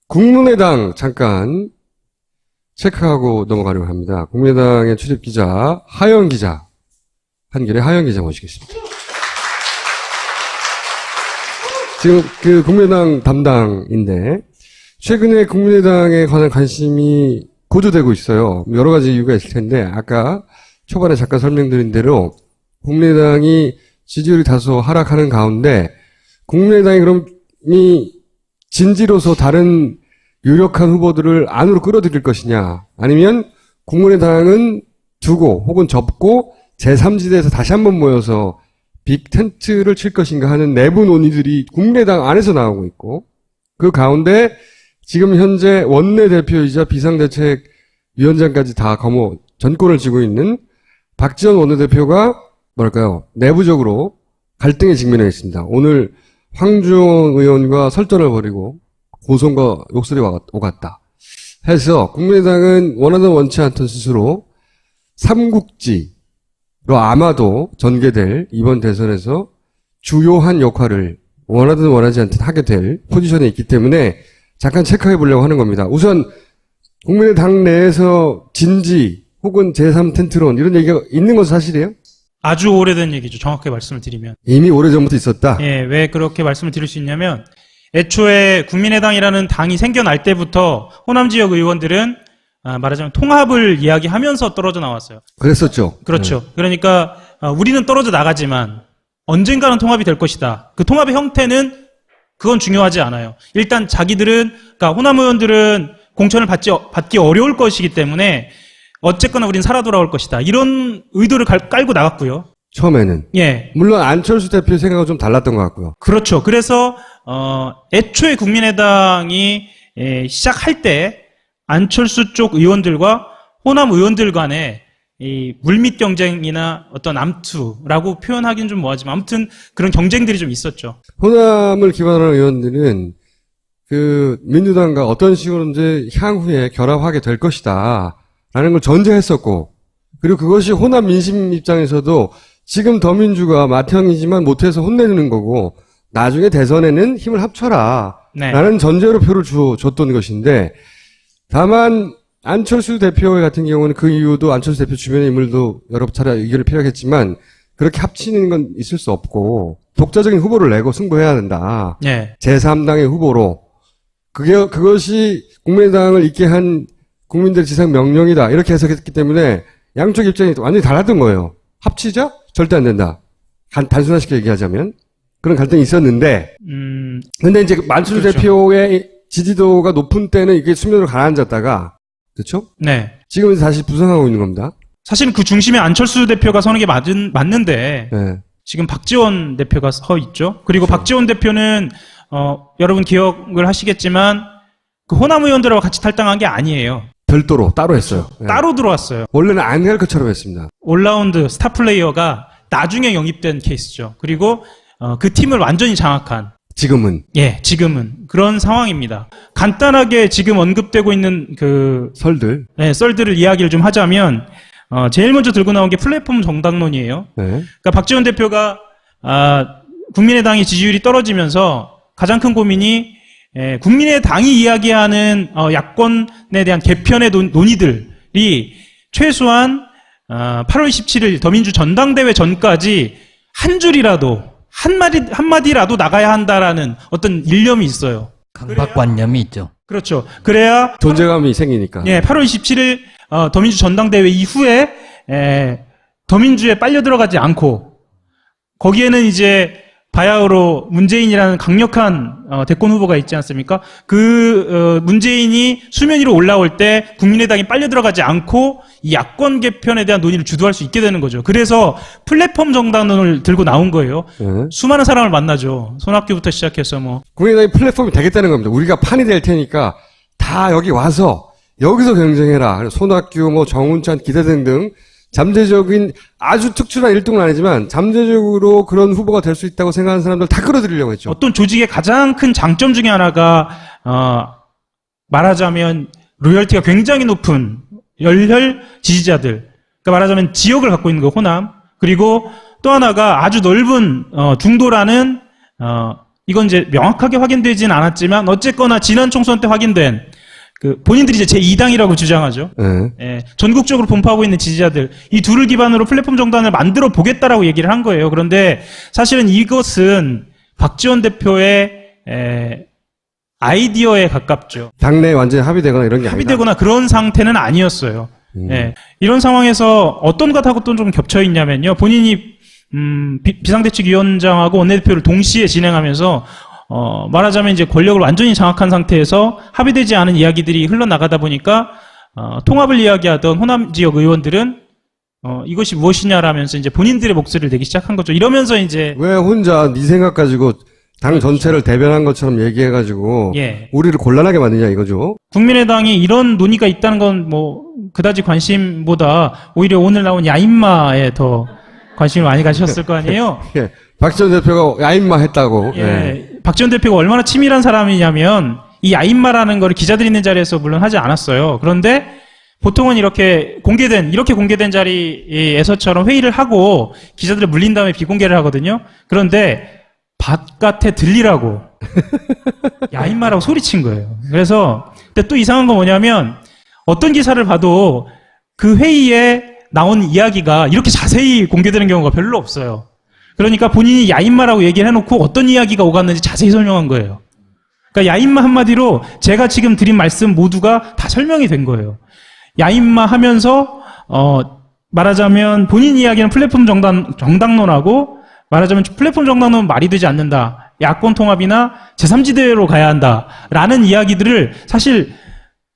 국민의당 잠깐 체크하고 넘어가려고 합니다. 국민의당의 출입기자 하영 기자, 한겨레 하영 기자 모시겠습니다. 지금 그 국민의당 담당인데 최근에 국민의당에 관한 관심이 고조되고 있어요. 여러 가지 이유가 있을 텐데 아까 초반에 잠깐 설명드린 대로 국민의당이 지지율이 다소 하락하는 가운데 국민의당이 그럼 이 진지로서 다른 유력한 후보들을 안으로 끌어들일 것이냐, 아니면 국민의당은 두고 혹은 접고 제3지대에서 다시 한번 모여서 빅 텐트를 칠 것인가 하는 내부 논의들이 국민의당 안에서 나오고 있고, 그 가운데 지금 현재 원내대표이자 비상대책위원장까지 다 전권을 쥐고 있는 박지원 원내대표가 뭐랄까요, 내부적으로 갈등에 직면해 있습니다. 오늘 황교안 의원과 설전을 벌이고 고성과 욕설이 오갔다 해서 국민의당은 원하든 원치 않던 스스로 삼국지로 아마도 전개될 이번 대선에서 주요한 역할을 원하든 원하지 않든 하게 될 포지션에 있기 때문에 잠깐 체크해 보려고 하는 겁니다. 우선 국민의당 내에서 진지 혹은 제3 텐트론 이런 얘기가 있는 것은 사실이에요? 아주 오래된 얘기죠. 정확하게 말씀을 드리면. 이미 오래전부터 있었다? 예, 왜 그렇게 말씀을 드릴 수 있냐면 애초에 국민의당이라는 당이 생겨날 때부터 호남 지역 의원들은 말하자면 통합을 이야기하면서 떨어져 나왔어요. 그랬었죠. 그렇죠. 네. 그러니까 우리는 떨어져 나가지만 언젠가는 통합이 될 것이다. 그 통합의 형태는 그건 중요하지 않아요. 일단 자기들은, 그러니까 호남 의원들은 공천을 받기 어려울 것이기 때문에 어쨌거나 우린 살아 돌아올 것이다. 이런 의도를 깔고 나갔고요. 처음에는. 예. 물론 안철수 대표 생각은 좀 달랐던 것 같고요. 그렇죠. 그래서 애초에 국민의당이 시작할 때 안철수 쪽 의원들과 호남 의원들 간의 이 물밑 경쟁이나 어떤 암투라고 표현하기는 좀 뭐하지만 아무튼 그런 경쟁들이 좀 있었죠. 호남을 기반으로 한 의원들은 그 민주당과 어떤 식으로든지 향후에 결합하게 될 것이다 라는 걸 전제했었고, 그리고 그것이 호남 민심 입장에서도 지금 더민주가 맏형이지만 못해서 혼내는 거고 나중에 대선에는 힘을 합쳐라 라는 전제로 표를 줬던 것인데, 다만 안철수 대표 같은 경우는 그 이유도 안철수 대표 주변의 인물도 여러 차례 의견을 필요하겠지만 그렇게 합치는 건 있을 수 없고 독자적인 후보를 내고 승부해야 된다. 네. 제3당의 후보로. 그것이 국민의당을 있게 한 국민들 지상 명령이다. 이렇게 해석했기 때문에 양쪽 입장이 완전히 달랐던 거예요. 합치자? 절대 안 된다. 단순화시켜 얘기하자면. 그런 갈등이 있었는데. 근데 이제 안철수 그렇죠. 대표의 지지도가 높은 때는 이게 수면으로 가라앉았다가, 그렇죠? 네. 지금은 다시 부상하고 있는 겁니다. 사실은 그 중심에 안철수 대표가 서는 게 맞는데 네. 지금 박지원 대표가 서 있죠. 그리고 그렇죠. 박지원 대표는 여러분 기억을 하시겠지만 그 호남 의원들하고 같이 탈당한 게 아니에요. 별도로 따로 했어요. 네. 따로 들어왔어요. 원래는 안 할 것처럼 했습니다. 올라운드 스타 플레이어가 나중에 영입된 케이스죠. 그리고 그 팀을 완전히 장악한. 지금은. 예, 지금은 그런 상황입니다. 간단하게 지금 언급되고 있는 그 설들. 네, 썰들을 이야기를 좀 하자면 제일 먼저 들고 나온 게 플랫폼 정당론이에요. 네. 그러니까 박지원 대표가 국민의당의 지지율이 떨어지면서 가장 큰 고민이 국민의당이 이야기하는 야권에 대한 개편의 논의들이 최소한 8월 27일 더민주 전당대회 전까지 한 줄이라도 한마디라도 나가야 한다라는 어떤 일념이 있어요. 강박관념이 있죠. 그렇죠. 그래야 존재감이 생기니까. 예, 8월 27일 더민주 전당대회 이후에 더민주에 빨려 들어가지 않고 거기에는 이제 바야흐로 문재인이라는 강력한 대권 후보가 있지 않습니까? 그 문재인이 수면 위로 올라올 때 국민의당이 빨려 들어가지 않고 이 야권 개편에 대한 논의를 주도할 수 있게 되는 거죠. 그래서 플랫폼 정당론을 들고 나온 거예요. 네. 수많은 사람을 만나죠. 손학규부터 시작해서 뭐. 국민의당이 플랫폼이 되겠다는 겁니다. 우리가 판이 될 테니까 다 여기 와서 여기서 경쟁해라. 손학규, 뭐 정운찬, 기대 등등 잠재적인 아주 특출난 1등은 아니지만 잠재적으로 그런 후보가 될 수 있다고 생각하는 사람들 다 끌어들이려고 했죠. 어떤 조직의 가장 큰 장점 중에 하나가 말하자면 로열티가 굉장히 높은 열혈 지지자들. 그러니까 말하자면 지역을 갖고 있는 거 호남. 그리고 또 하나가 아주 넓은 중도라는 이건 이제 명확하게 확인되지는 않았지만 어쨌거나 지난 총선 때 확인된 본인들이 이제 제2당이라고 주장하죠. 네. 예, 전국적으로 분포하고 있는 지지자들 이 둘을 기반으로 플랫폼 정당을 만들어 보겠다라고 얘기를 한 거예요. 그런데 사실은 이것은 박지원 대표의 아이디어에 가깝죠. 당내에 완전히 합의되거나 이런 게 아니다. 합의되거나 그런 상태는 아니었어요. 예, 이런 상황에서 어떤 것하고 또 좀 겹쳐 있냐면요. 본인이 비상대책위원장하고 원내대표를 동시에 진행하면서 말하자면 이제 권력을 완전히 장악한 상태에서 합의되지 않은 이야기들이 흘러나가다 보니까 통합을 이야기하던 호남 지역 의원들은 이것이 무엇이냐라면서 이제 본인들의 목소리를 내기 시작한 거죠. 이러면서 이제 왜 혼자 네 생각 가지고 당 전체를 대변한 것처럼 얘기해가지고 예. 우리를 곤란하게 만드냐 이거죠. 국민의당이 이런 논의가 있다는 건 뭐 그다지 관심보다 오히려 오늘 나온 야인마에 더 관심을 많이 가지셨을 거 아니에요? 예. 박지원 대표가 야인마 했다고. 예. 예. 박지원 대표가 얼마나 치밀한 사람이냐면 이 야인마라는 거를 기자들이 있는 자리에서 물론 하지 않았어요. 그런데 보통은 이렇게 공개된 자리에서처럼 회의를 하고 기자들을 물린 다음에 비공개를 하거든요. 그런데 바깥에 들리라고 야인마라고 소리친 거예요. 그래서 근데 또 이상한 건 뭐냐면 어떤 기사를 봐도 그 회의에 나온 이야기가 이렇게 자세히 공개되는 경우가 별로 없어요. 그러니까 본인이 야인마라고 얘기를 해놓고 어떤 이야기가 오갔는지 자세히 설명한 거예요. 그러니까 야인마 한마디로 제가 지금 드린 말씀 모두가 다 설명이 된 거예요. 야인마 하면서 말하자면 본인 이야기는 플랫폼 정당론하고 말하자면 플랫폼 정당론은 말이 되지 않는다. 야권 통합이나 제3지대로 가야 한다라는 이야기들을 사실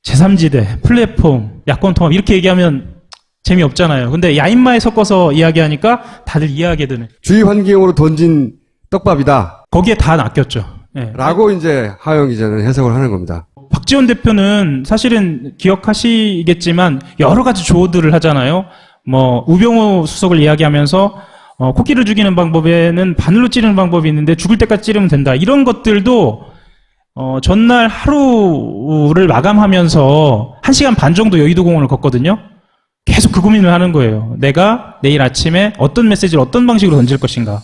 제3지대, 플랫폼, 야권 통합 이렇게 얘기하면 재미없잖아요. 근데 야인마에 섞어서 이야기하니까 다들 이해하게 되는. 주의 환경으로 던진 떡밥이다. 거기에 다 낚였죠. 예. 라고 이제 하영 기자는 해석을 하는 겁니다. 박지원 대표는 사실은 기억하시겠지만 여러 가지 조어들을 하잖아요. 뭐 우병우 수석을 이야기하면서 코끼리를 죽이는 방법에는 바늘로 찌르는 방법이 있는데 죽을 때까지 찌르면 된다. 이런 것들도 전날 하루를 마감하면서 1시간 반 정도 여의도공원을 걷거든요. 계속 그 고민을 하는 거예요. 내가 내일 아침에 어떤 메시지를 어떤 방식으로 던질 것인가.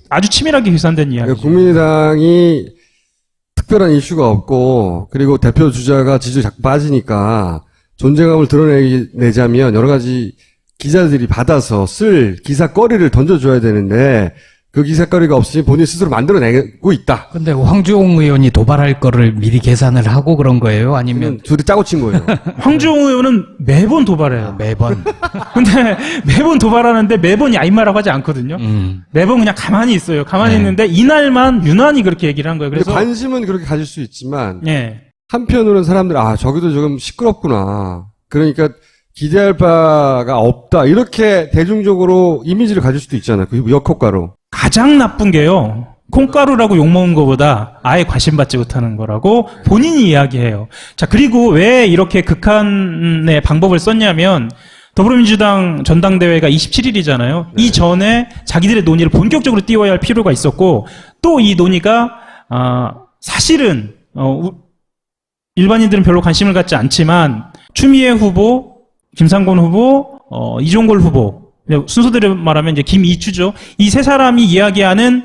아주 치밀하게 계산된 이야기죠. 그러니까 국민의당이 특별한 이슈가 없고 그리고 대표 주자가 지지율이 자꾸 빠지니까 존재감을 드러내자면 여러 가지 기자들이 받아서 쓸 기사거리를 던져줘야 되는데 그 기사거리가 없으니 본인 스스로 만들어내고 있다. 근데 황주홍 의원이 도발할 거를 미리 계산을 하고 그런 거예요? 아니면 둘이 짜고 친 거예요. 황주홍 의원은 매번 도발해요. 매번? 근데 매번 도발하는데 매번 야인마라고 하지 않거든요. 매번 그냥 가만히 있어요. 가만히 있는데 이날만 유난히 그렇게 얘기를 한 거예요. 그래서 관심은 그렇게 가질 수 있지만 예. 한편으로는 사람들 저기도 조금 시끄럽구나. 그러니까 기대할 바가 없다. 이렇게 대중적으로 이미지를 가질 수도 있잖아요. 그 역효과로. 가장 나쁜 게요. 콩가루라고 욕먹은 것보다 아예 관심받지 못하는 거라고 본인이 이야기해요. 자, 그리고 왜 이렇게 극한의 방법을 썼냐면 더불어민주당 전당대회가 27일이잖아요. 네. 이 전에 자기들의 논의를 본격적으로 띄워야 할 필요가 있었고 또 이 논의가 사실은 일반인들은 별로 관심을 갖지 않지만 추미애 후보, 김상곤 후보, 이종걸 후보 순서대로 말하면 이제 김이추죠. 이 세 사람이 이야기하는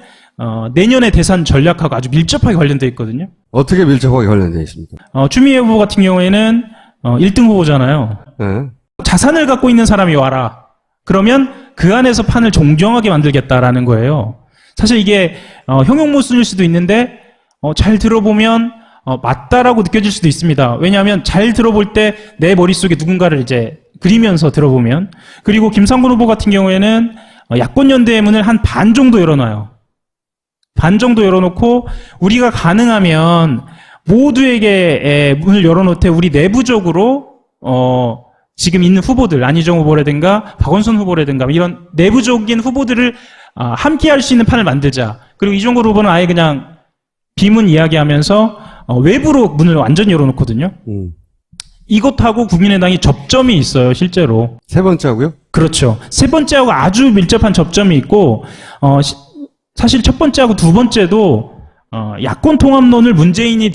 내년의 대선 전략하고 아주 밀접하게 관련되어 있거든요. 어떻게 밀접하게 관련되어 있습니까? 추미애 후보 같은 경우에는 1등 후보잖아요. 네. 자산을 갖고 있는 사람이 와라. 그러면 그 안에서 판을 공정하게 만들겠다라는 거예요. 사실 이게 형용모순일 수도 있는데 잘 들어보면 맞다라고 느껴질 수도 있습니다. 왜냐하면 잘 들어볼 때 내 머릿속에 누군가를 이제 그리면서 들어보면. 그리고 김상곤 후보 같은 경우에는 야권연대의 문을 한 반 정도 열어놔요. 반 정도 열어놓고 우리가 가능하면 모두에게 문을 열어놓되 우리 내부적으로 지금 있는 후보들 안희정 후보라든가 박원순 후보라든가 이런 내부적인 후보들을 함께 할 수 있는 판을 만들자. 그리고 이종걸 후보는 아예 그냥 비문 이야기하면서 외부로 문을 완전히 열어놓거든요. 이것하고 국민의당이 접점이 있어요, 실제로. 세 번째하고요? 그렇죠. 세 번째하고 아주 밀접한 접점이 있고, 사실 첫 번째하고 두 번째도, 야권 통합론을 문재인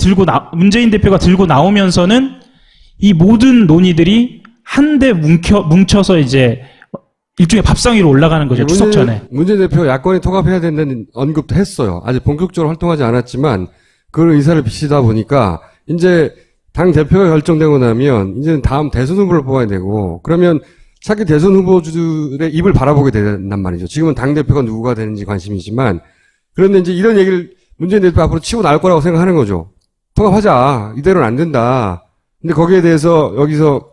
대표가 들고 나오면서는 이 모든 논의들이 한데 뭉쳐서 이제 일종의 밥상 위로 올라가는 거죠. 추석 전에. 문재인 대표 야권이 통합해야 된다는 언급도 했어요. 아직 본격적으로 활동하지 않았지만 그 의사를 비치다 보니까 이제 당 대표가 결정되고 나면 이제는 다음 대선 후보를 뽑아야 되고 그러면 차기 대선 후보들의 입을 바라보게 된단 말이죠. 지금은 당 대표가 누구가 되는지 관심이지만 그런데 이제 이런 얘기를 문재인 대표 앞으로 치고 나올 거라고 생각하는 거죠. 통합하자. 이대로는 안 된다. 근데 거기에 대해서 여기서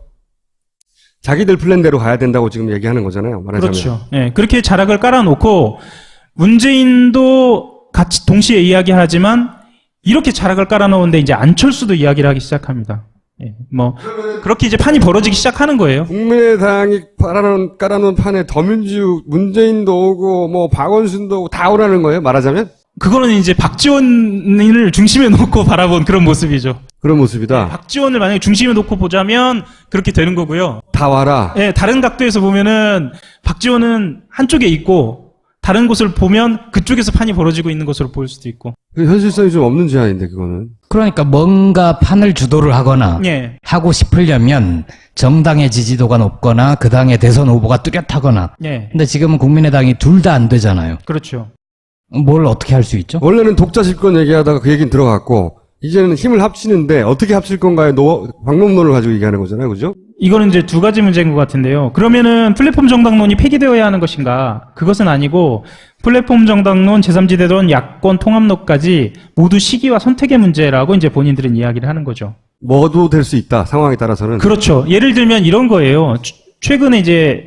자기들 플랜대로 가야 된다고 지금 얘기하는 거잖아요. 말하자면. 그렇죠. 예, 그렇게 자락을 깔아놓고 문재인도 같이 동시에 이야기하지만 이렇게 자락을 깔아놓은데 이제 안철수도 이야기를 하기 시작합니다. 예, 뭐 그렇게 이제 판이 벌어지기 시작하는 거예요. 국민의당이 깔아놓은 판에 더민주, 문재인도 오고 뭐 박원순도 오고 다 오라는 거예요. 말하자면 그거는 이제 박지원을 중심에 놓고 바라본 그런 모습이죠. 그런 모습이다. 박지원을 만약에 중심에 놓고 보자면 그렇게 되는 거고요. 다 와라. 예, 다른 각도에서 보면은 박지원은 한쪽에 있고 다른 곳을 보면 그쪽에서 판이 벌어지고 있는 것으로 보일 수도 있고. 그 현실성이 좀 없는 제안인데 그거는. 그러니까 뭔가 판을 주도를 하거나 예. 하고 싶으려면 정당의 지지도가 높거나 그 당의 대선 후보가 뚜렷하거나. 예. 근데 지금은 국민의당이 둘 다 안 되잖아요. 그렇죠. 뭘 어떻게 할 수 있죠? 원래는 독자 집권 얘기하다가 그 얘기는 들어갔고 이제는 힘을 합치는데 어떻게 합칠 건가의 방법론을 가지고 얘기하는 거잖아요. 그죠? 이거는 이제 두 가지 문제인 것 같은데요. 그러면은 플랫폼 정당론이 폐기되어야 하는 것인가? 그것은 아니고 플랫폼 정당론, 제3지대론, 야권 통합론까지 모두 시기와 선택의 문제라고 이제 본인들은 이야기를 하는 거죠. 뭐도 될 수 있다. 상황에 따라서는. 그렇죠. 예를 들면 이런 거예요. 최근에 이제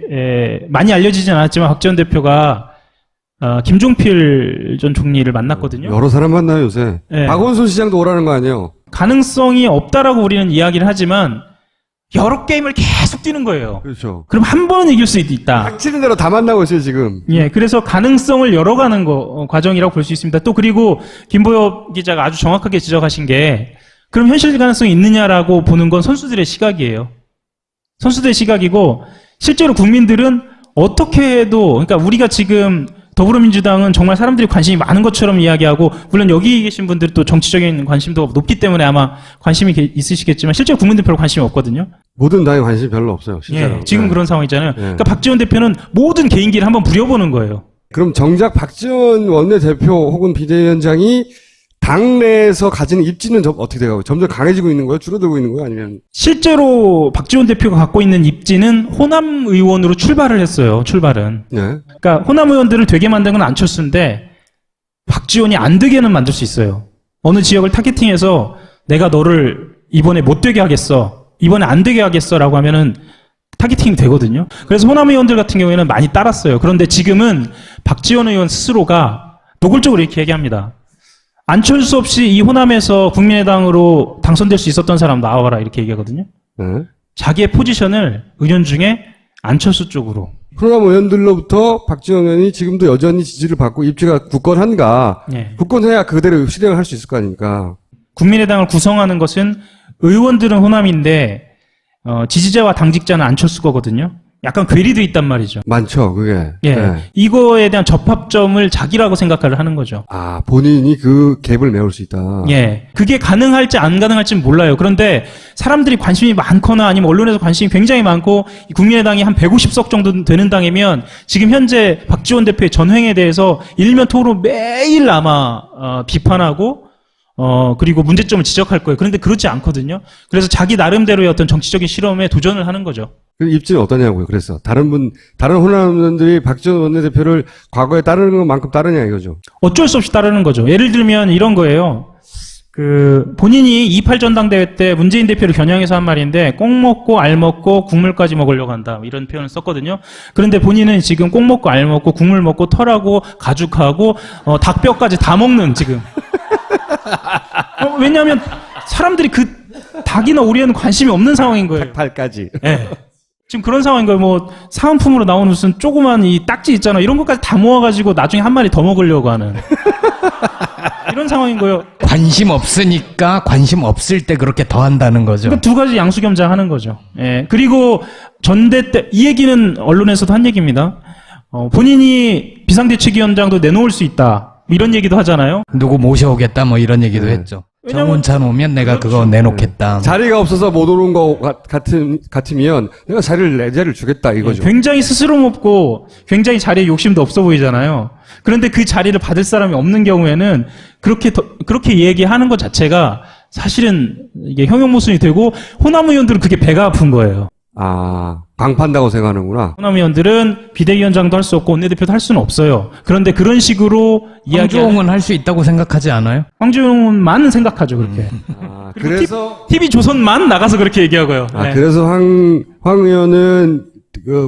많이 알려지진 않았지만 박지원 대표가 김종필 전 총리를 만났거든요. 여러 사람 만나요 요새. 네. 박원순 시장도 오라는 거 아니에요. 가능성이 없다라고 우리는 이야기를 하지만 여러 게임을 계속 뛰는 거예요. 그렇죠. 그럼 한 번은 이길 수도 있다. 닥치는 대로 다 만나고 있어요 지금. 예, 그래서 가능성을 열어가는 과정이라고 볼 수 있습니다. 또 그리고 김보엽 기자가 아주 정확하게 지적하신 게 그럼 현실 가능성이 있느냐라고 보는 건 선수들의 시각이에요. 선수들의 시각이고 실제로 국민들은 어떻게 해도 그러니까 우리가 지금 더불어민주당은 정말 사람들이 관심이 많은 것처럼 이야기하고 물론 여기 계신 분들도 정치적인 관심도 높기 때문에 아마 관심이 있으시겠지만 실제로 국민들 별로 관심이 없거든요. 모든 당에 관심이 별로 없어요. 실제로. 예, 지금 네. 그런 상황이잖아요. 그러니까 박지원 대표는 모든 개인기를 한번 부려보는 거예요. 그럼 정작 박지원 원내대표 혹은 비대위원장이 당내에서 가지는 입지는 어떻게 돼가고 점점 강해지고 있는 거예요? 줄어들고 있는 거예요? 아니면 실제로 박지원 대표가 갖고 있는 입지는 호남 의원으로 출발을 했어요. 출발은. 네. 그러니까 호남 의원들을 되게 만든 건 안철수인데 박지원이 안 되게는 만들 수 있어요. 어느 지역을 타겟팅해서 내가 너를 이번에 못 되게 하겠어. 이번에 안 되게 하겠어라고 하면은 타겟팅이 되거든요. 그래서 호남 의원들 같은 경우에는 많이 따랐어요. 그런데 지금은 박지원 의원 스스로가 노골적으로 이렇게 얘기합니다. 안철수 없이 이 호남에서 국민의당으로 당선될 수 있었던 사람 나와라 이렇게 얘기하거든요. 네. 자기의 포지션을 의원 중에 안철수 쪽으로. 호남 의원들로부터 박지원 의원이 지금도 여전히 지지를 받고 입지가 굳건한가? 예. 굳건해야 그대로 실행을 할 수 있을 거 아닙니까? 국민의당을 구성하는 것은 의원들은 호남인데 지지자와 당직자는 안철수 거거든요. 약간 괴리도 있단 말이죠. 많죠, 그게. 예, 네. 이거에 대한 접합점을 자기라고 생각을 하는 거죠. 아, 본인이 그 갭을 메울 수 있다. 예, 그게 가능할지 안 가능할지는 몰라요. 그런데 사람들이 관심이 많거나 아니면 언론에서 관심이 굉장히 많고 국민의당이 한 150석 정도 되는 당이면 지금 현재 박지원 대표의 전횡에 대해서 일면 토론 매일 아마 비판하고 그리고 문제점을 지적할 거예요. 그런데 그렇지 않거든요. 그래서 자기 나름대로의 어떤 정치적인 실험에 도전을 하는 거죠. 그 입지는 어떠냐고요, 그래서. 다른 호남 의원들이 박지원 원내대표를 과거에 따르는 것만큼 따르냐 이거죠. 어쩔 수 없이 따르는 거죠. 예를 들면 이런 거예요. 본인이 28 전당대회 때 문재인 대표를 겨냥해서 한 말인데, 꼭 먹고 알 먹고 국물까지 먹으려고 한다. 이런 표현을 썼거든요. 그런데 본인은 지금 꼭 먹고 알 먹고 국물 먹고 털하고 가죽하고, 닭뼈까지 다 먹는 지금. 왜냐하면 사람들이 그 닭이나 오리에는 관심이 없는 상황인 거예요. 팔까지. 예. 지금 그런 상황인 거예요. 뭐 사은품으로 나오는 무슨 조그만 이 딱지 있잖아. 이런 것까지 다 모아가지고 나중에 한 마리 더 먹으려고 하는 이런 상황인 거예요. 관심 없으니까 관심 없을 때 그렇게 더 한다는 거죠. 그러니까 두 가지 양수겸장하는 거죠. 예. 그리고 전대 때 이 얘기는 언론에서도 한 얘기입니다. 본인이 비상대책위원장도 내놓을 수 있다. 이런 얘기도 하잖아요. 누구 모셔오겠다 뭐 이런 얘기도 네. 했죠. 정운찬 오면 내가 그렇죠. 그거 내놓겠다. 자리가 없어서 못 오는 거 같으면 내가 내 자리를 주겠다 이거죠. 굉장히 스스럼없고 굉장히 자리에 욕심도 없어 보이잖아요. 그런데 그 자리를 받을 사람이 없는 경우에는 그렇게 얘기하는 것 자체가 사실은 이게 형용모순이 되고 호남 의원들은 그게 배가 아픈 거예요. 아, 광판다고 생각하는구나. 호남 의원들은 비대위원장도 할 수 없고 원내대표도 할 수는 없어요. 그런데 그런 식으로 이야기하는 황교홍은 할 수 있다고 생각하지 않아요? 황교안만 생각하죠 그렇게. 아, 그리고 그래서 TV 조선만 나가서 그렇게 얘기하고요. 네. 그래서 황 의원은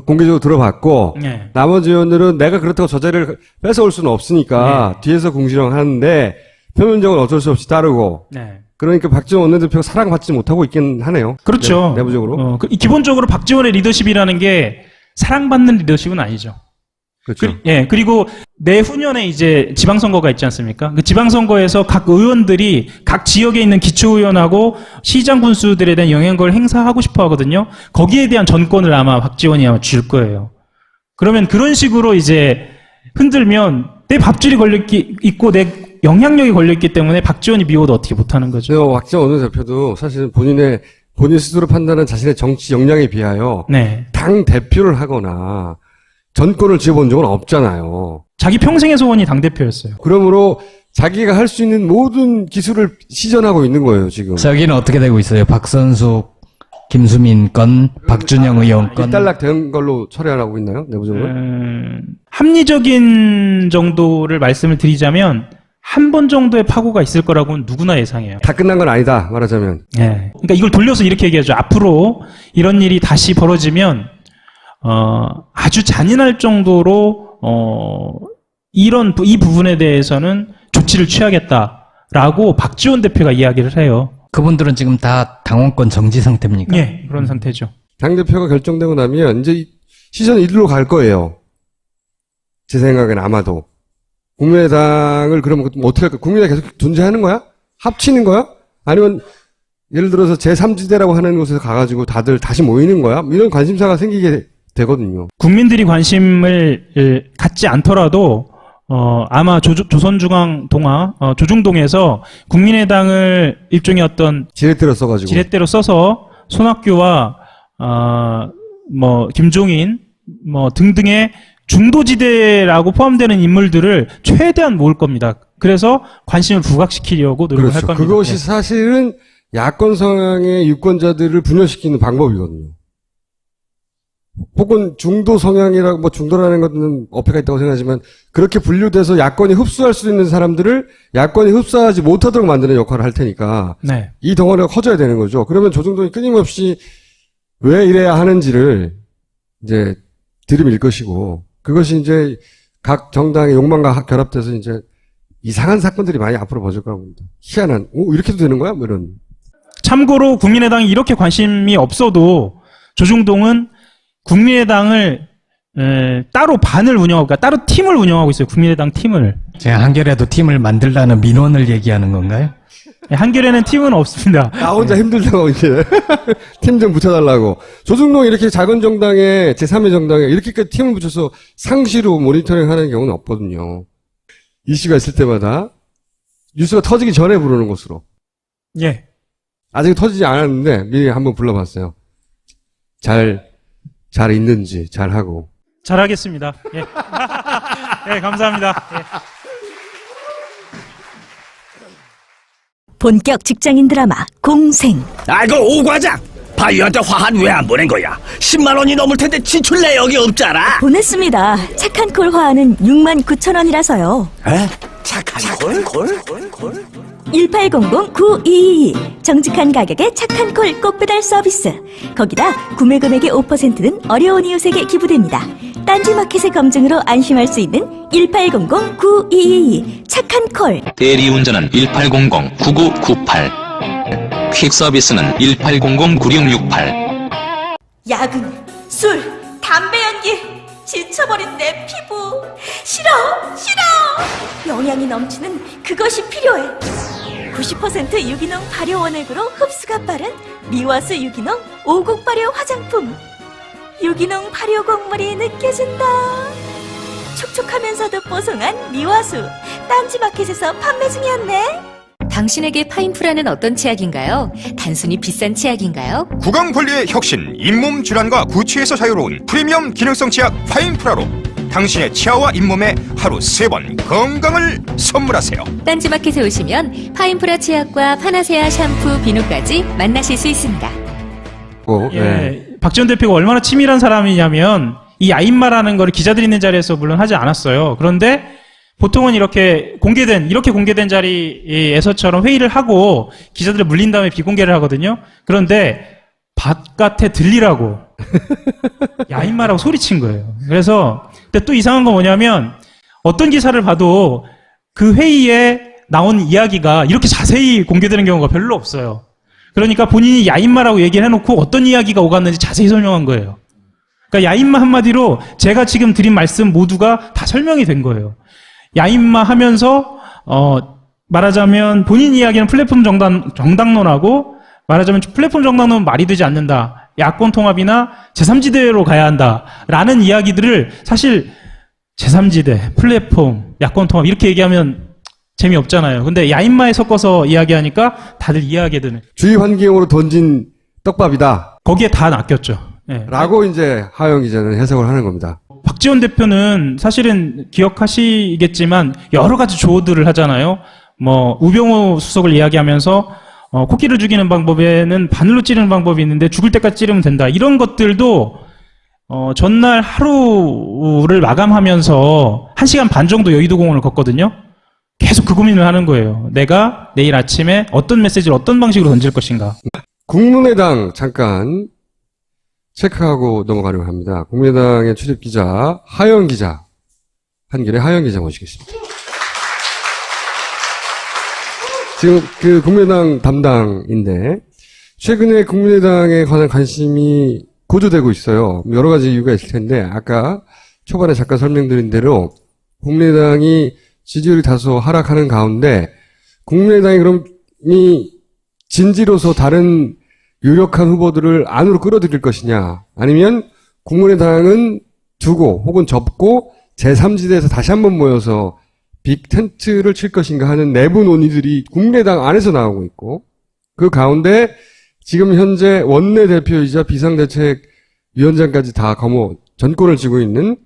공개적으로 들어봤고 네. 나머지 의원들은 내가 그렇다고 저 자리를 뺏어올 수는 없으니까 뒤에서 궁시렁 하는데 표면적으로 어쩔 수 없이 따르고 네. 그러니까 박지원 원내대표가 사랑받지 못하고 있긴 하네요. 그렇죠. 내부적으로. 기본적으로 박지원의 리더십이라는 게 사랑받는 리더십은 아니죠. 그렇죠. 그리고 내후년에 이제 지방선거가 있지 않습니까? 그 지방선거에서 각 의원들이 각 지역에 있는 기초의원하고 시장 군수들에 대한 영향력을 행사하고 싶어 하거든요. 거기에 대한 전권을 아마 박지원이 아마 줄 거예요. 그러면 그런 식으로 이제 흔들면 내 밥줄이 있고 내 영향력이 걸려있기 때문에 박지원이 미워도 어떻게 못하는 거죠. 저 박지원 원내대표도 사실은 본인 스스로 판단한 자신의 정치 역량에 비하여 네. 당 대표를 하거나 전권을 쥐어본 적은 없잖아요. 자기 평생의 소원이 당대표였어요. 그러므로 자기가 할 수 있는 모든 기술을 시전하고 있는 거예요, 지금. 저기는 어떻게 되고 있어요? 박선숙, 김수민 건, 박준영 의원 건. 일단락된 걸로 처리하고 있나요, 내부적으로? 합리적인 정도를 말씀을 드리자면 한 번 정도의 파고가 있을 거라고는 누구나 예상해요. 다 끝난 건 아니다, 말하자면. 예. 그러니까 이걸 돌려서 이렇게 얘기하죠. 앞으로 이런 일이 다시 벌어지면 아주 잔인할 정도로 이 부분에 대해서는 조치를 취하겠다라고 박지원 대표가 이야기를 해요. 그분들은 지금 다 당원권 정지 상태입니까? 예, 그런 상태죠. 당대표가 결정되고 나면 이제 시선이 이리로 갈 거예요. 제 생각엔 아마도. 국민의당을 그러면 어떻게 할까? 국민의당 계속 존재하는 거야? 합치는 거야? 아니면 예를 들어서 제3지대라고 하는 곳에서 가가지고 다들 다시 모이는 거야? 이런 관심사가 생기게 되거든요. 국민들이 관심을 갖지 않더라도 아마 조선중앙 조중동에서 국민의당을 일종의 어떤 지렛대로 써가지고. 지렛대로 써서 손학규와 김종인 등등의 중도지대라고 포함되는 인물들을 최대한 모을 겁니다. 그래서 관심을 부각시키려고 노력을 그렇죠. 할 겁니다. 그것이 네. 사실은 야권 성향의 유권자들을 분열시키는 방법이거든요. 혹은 중도 성향이라고 중도라는 것은 어폐가 있다고 생각하지만 그렇게 분류돼서 야권이 흡수할 수 있는 사람들을 야권이 흡수하지 못하도록 만드는 역할을 할 테니까 네. 이 덩어리가 커져야 되는 거죠. 그러면 조중동이 끊임없이 왜 이래야 하는지를 이제 들이밀 것이고 그것이 이제 각 정당의 욕망과 결합돼서 이제 이상한 사건들이 많이 앞으로 벌어질 거라고 봅니다. 희한한, 이렇게도 되는 거야? 뭐 이런. 참고로 국민의당이 이렇게 관심이 없어도 조중동은 국민의당을 따로 반을 운영하고 그러니까 따로 팀을 운영하고 있어요. 국민의당 팀을. 제가 한겨레도 팀을 만들라는 민원을 얘기하는 건가요? 한겨레는 팀은 없습니다. 나 혼자 힘들다고 이제 팀 좀 붙여달라고. 조중동 이렇게 작은 정당에 제3의 정당에 이렇게까지 팀을 붙여서 상시로 모니터링하는 경우는 없거든요. 이슈가 있을 때마다 뉴스가 터지기 전에 부르는 곳으로. 예. 아직 터지지 않았는데 미리 한번 불러봤어요. 잘 있는지 잘 하고. 잘하겠습니다. 예. 예, 감사합니다. 예. 본격 직장인 드라마 공생. 아이고 오과장 바이오한테 화한 왜 안 보낸 거야? 10만 원이 넘을 텐데 지출 내역이 없잖아. 보냈습니다. 착한 콜 화하는 69,000원이라서요. 에? 착한 콜? 1800-9222 정직한 가격에 착한 콜 꼭 배달 서비스. 거기다 구매 금액의 5%는 어려운 이웃에게 기부됩니다. 딴지마켓의 검증으로 안심할 수 있는 1800-9222 착한 콜. 대리운전은 1800-9998 퀵서비스는 1800-9668 야근, 술, 담배 연기 지쳐버린 내 피부 싫어 영양이 넘치는 그것이 필요해 90% 유기농 발효 원액으로 흡수가 빠른 미와수 유기농 5국 발효 화장품 유기농 발효 곡물이 느껴진다 촉촉하면서도 뽀송한 미와수 딴지마켓에서 판매 중이었네 당신에게 파인프라는 어떤 치약인가요? 단순히 비싼 치약인가요? 구강 관리의 혁신, 잇몸 질환과 구취에서 자유로운 프리미엄 기능성 치약 파인프라로 당신의 치아와 잇몸에 하루 3번 건강을 선물하세요. 딴지마켓에 오시면 파인프라 치약과 파나세아 샴푸, 비누까지 만나실 수 있습니다. 예, 박지원 대표가 얼마나 치밀한 사람이냐면 이 야인마라는 거를 기자들이 있는 자리에서 물론 하지 않았어요. 그런데 보통은 이렇게 공개된 자리에서처럼 회의를 하고 기자들을 물린 다음에 비공개를 하거든요. 그런데 바깥에 들리라고 야인마라고 소리친 거예요. 그래서 근데 또 이상한 건 뭐냐면 어떤 기사를 봐도 그 회의에 나온 이야기가 이렇게 자세히 공개되는 경우가 별로 없어요. 그러니까 본인이 야인마라고 얘기를 해놓고 어떤 이야기가 오갔는지 자세히 설명한 거예요. 그러니까 야인마 한마디로 제가 지금 드린 말씀 모두가 다 설명이 된 거예요. 야인마 하면서 말하자면 본인 이야기는 플랫폼 정당론하고 말하자면 플랫폼 정당론은 말이 되지 않는다. 야권 통합이나 제3지대로 가야 한다라는 이야기들을 사실 제3지대, 플랫폼, 야권 통합 이렇게 얘기하면 재미없잖아요. 근데 야인마에 섞어서 이야기하니까 다들 이해하게 되는. 주의 환경으로 던진 떡밥이다. 거기에 다 낚였죠. 네. 라고 이제 하영 기자는 해석을 하는 겁니다. 박지원 대표는 사실은 기억하시겠지만 여러 가지 조어들을 하잖아요. 뭐 우병우 수석을 이야기하면서 코끼리를 죽이는 방법에는 바늘로 찌르는 방법이 있는데 죽을 때까지 찌르면 된다. 이런 것들도 전날 하루를 마감하면서 1시간 반 정도 여의도공원을 걷거든요. 계속 그 고민을 하는 거예요. 내가 내일 아침에 어떤 메시지를 어떤 방식으로 던질 것인가. 국민의당 잠깐 체크하고 넘어가려고 합니다. 국민의당의 출입기자 하영 기자, 한길의 하영 기자 모시겠습니다. 지금 그 국민의당 담당인데 최근에 국민의당에 관한 관심이 고조되고 있어요. 여러 가지 이유가 있을 텐데 아까 초반에 잠깐 설명드린 대로 국민의당이 지지율이 다소 하락하는 가운데 국민의당이 그럼 이 진지로서 다른 유력한 후보들을 안으로 끌어들일 것이냐 아니면 국민의당은 두고 혹은 접고 제3지대에서 다시 한번 모여서 빅 텐트를 칠 것인가 하는 내부 논의들이 국민의당 안에서 나오고 있고 그 가운데 지금 현재 원내대표이자 비상대책위원장까지 다 전권을 쥐고 있는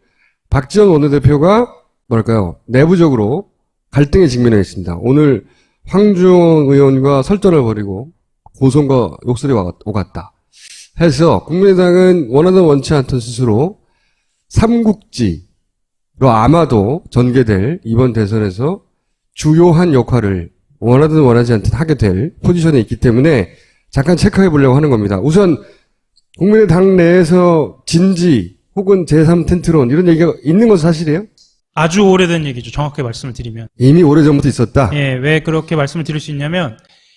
박지원 원내대표가 뭐랄까요 내부적으로 갈등에 직면해 있습니다. 오늘 황주원 의원과 설전을 벌이고 고성과 욕설이 오갔다 해서 국민의당은 원하든 원치 않던 스스로 삼국지로 아마도 전개될 이번 대선에서 주요한 역할을 원하든 원하지 않든 하게 될 포지션에 있기 때문에 잠깐 체크해 보려고 하는 겁니다. 우선 국민의당 내에서 진지 혹은 제3텐트론 이런 얘기가 있는 건 사실이에요? 아주 오래된 얘기죠. 정확하게 말씀을 드리면. 이미 오래전부터 있었다? 예, 왜 그렇게 말씀을 드릴 수 있냐면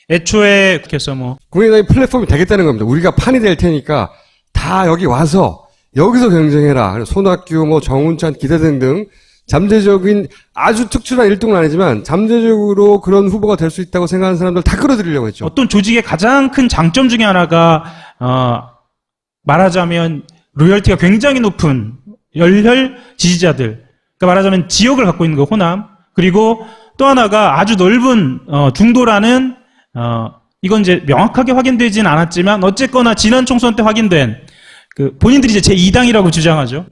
애초에 그래서 국민의당이 플랫폼이 되겠다는 겁니다. 우리가 판이 될 테니까 다 여기 와서 여기서 경쟁해라. 손학규, 정운찬, 기대 등등 잠재적인 아주 특출난 1등은 아니지만 잠재적으로 그런 후보가 될 수 있다고 생각하는 사람들 다 끌어들이려고 했죠. 어떤 조직의 가장 큰 장점 중에 하나가 말하자면 로열티가 굉장히 높은 열혈 지지자들. 그러니까 말하자면 지역을 갖고 있는 거 호남. 그리고 또 하나가 아주 넓은 중도라는 이건 이제 명확하게 확인되지는 않았지만 어쨌거나 지난 총선 때 확인된 그 본인들이 이제 제2당이라고 주장하죠.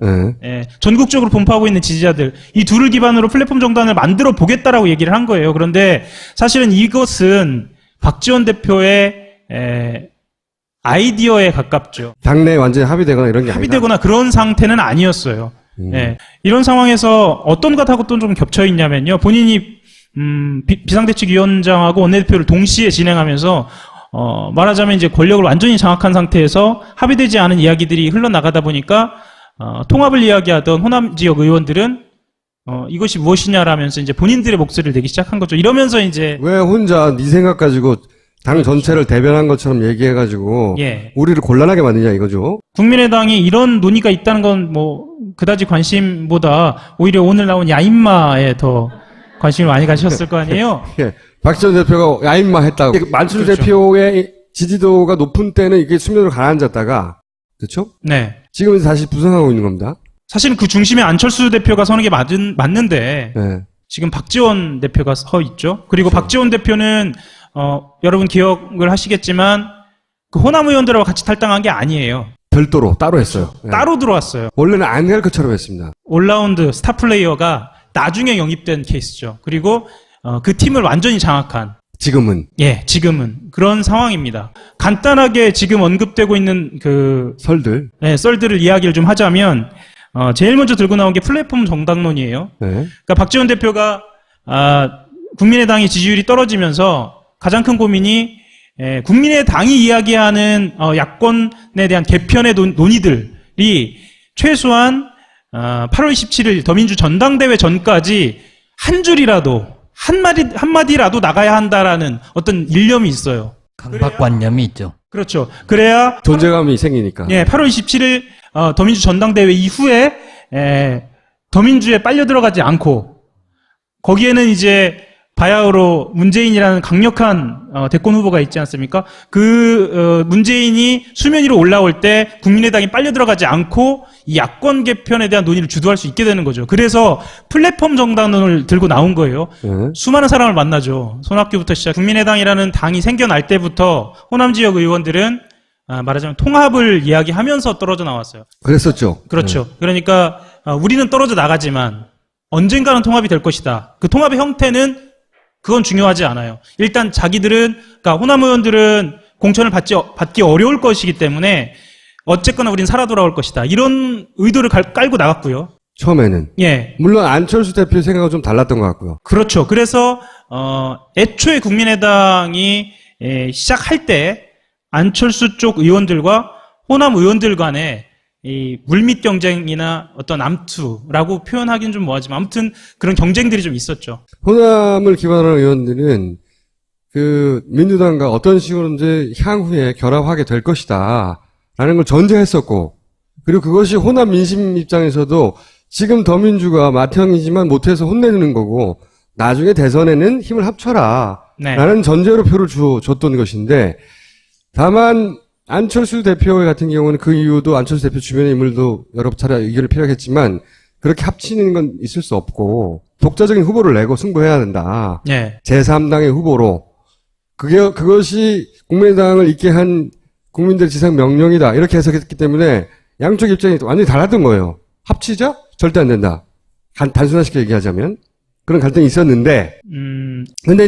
예, 전국적으로 분포하고 있는 지지자들 이 둘을 기반으로 플랫폼 정당을 만들어 보겠다라고 얘기를 한 거예요. 그런데 사실은 이것은 박지원 대표의 아이디어에 가깝죠. 당내에 완전히 합의되거나 이런 게 합의되거나 그런 상태는 아니었어요. 예, 이런 상황에서 어떤 것하고 또 좀 겹쳐 있냐면요. 본인이 비상대책위원장하고 원내대표를 동시에 진행하면서 말하자면 이제 권력을 완전히 장악한 상태에서 합의되지 않은 이야기들이 흘러나가다 보니까 통합을 이야기하던 호남 지역 의원들은 이것이 무엇이냐라면서 이제 본인들의 목소리를 내기 시작한 거죠. 이러면서 이제 왜 혼자 네 생각 가지고 당 전체를 대변한 것처럼 얘기해가지고 예. 우리를 곤란하게 만드냐 이거죠. 국민의당이 이런 논의가 있다는 건 그다지 관심보다 오히려 오늘 나온 야인마에 더 관심을 많이 가지셨을 거 아니에요? 예. 박지원 대표가 야인마 했다고. 만철 그렇죠. 대표의 지지도가 높은 때는 이게 수면으로 가라앉았다가, 그렇죠? 네. 지금은 다시 부상하고 있는 겁니다. 사실은 그 중심에 안철수 대표가 서는 게 맞는데, 네. 지금 박지원 대표가 서 있죠. 그리고 박지원 대표는 여러분 기억을 하시겠지만 그 호남 의원들하고 같이 탈당한 게 아니에요. 별도로 따로 했어요. 예. 따로 들어왔어요. 원래는 안 할 것처럼 했습니다. 올라운드 스타 플레이어가 나중에 영입된 케이스죠. 그리고 그 팀을 완전히 장악한. 지금은 예, 지금은 그런 상황입니다. 간단하게 지금 언급되고 있는 그 설들. 썰들을 이야기를 좀 하자면 제일 먼저 들고 나온 게 플랫폼 정당론이에요. 네. 그러니까 박지원 대표가 국민의당의 지지율이 떨어지면서 가장 큰 고민이 국민의당이 이야기하는 야권에 대한 개편의 논의들이 최소한 8월 27일 더민주 전당대회 전까지 한 줄이라도 한마디라도 나가야 한다라는 어떤 일념이 있어요. 강박관념이 있죠. 그렇죠. 그래야 존재감이 생기니까. 예, 8월 27일 더민주 전당대회 이후에 더민주에 빨려 들어가지 않고 거기에는 이제 바야흐로 문재인이라는 강력한 대권 후보가 있지 않습니까? 그 문재인이 수면 위로 올라올 때 국민의당이 빨려 들어가지 않고 이 야권 개편에 대한 논의를 주도할 수 있게 되는 거죠. 그래서 플랫폼 정당론을 들고 나온 거예요. 네. 수많은 사람을 만나죠. 손학규부터 시작. 국민의당이라는 당이 생겨날 때부터 호남 지역 의원들은 말하자면 통합을 이야기하면서 떨어져 나왔어요. 그랬었죠. 그렇죠. 그러니까 우리는 떨어져 나가지만 언젠가는 통합이 될 것이다. 그 통합의 형태는 그건 중요하지 않아요. 일단 자기들은, 그러니까 호남 의원들은 공천을 받기 어려울 것이기 때문에 어쨌거나 우린 살아 돌아올 것이다. 이런 의도를 깔고 나갔고요. 처음에는. 예. 물론 안철수 대표의 생각은 좀 달랐던 것 같고요. 그렇죠. 그래서 애초에 국민의당이 시작할 때 안철수 쪽 의원들과 호남 의원들 간에 이 물밑 경쟁이나 어떤 암투라고 표현하기는 좀 뭐하지만 아무튼 그런 경쟁들이 좀 있었죠. 호남을 기반으로 한 의원들은 그 민주당과 어떤 식으로든지 향후에 결합하게 될 것이다 라는 걸 전제했었고, 그리고 그것이 호남 민심 입장에서도 지금 더민주가 맏형이지만 못해서 혼내는 거고 나중에 대선에는 힘을 합쳐라 네. 라는 전제로 표를 줬던 것인데, 다만 안철수 대표 같은 경우는 그 이유도 안철수 대표 주변의 인물도 여러 차례 의견을 필요하겠지만 그렇게 합치는 건 있을 수 없고 독자적인 후보를 내고 승부해야 된다. 예. 제3당의 후보로. 그것이 국민의당을 있게 한 국민들 지상 명령이다. 이렇게 해석했기 때문에 양쪽 입장이 완전히 달랐던 거예요. 합치자? 절대 안 된다. 단순화시켜 얘기하자면. 그런 갈등이 있었는데, 근데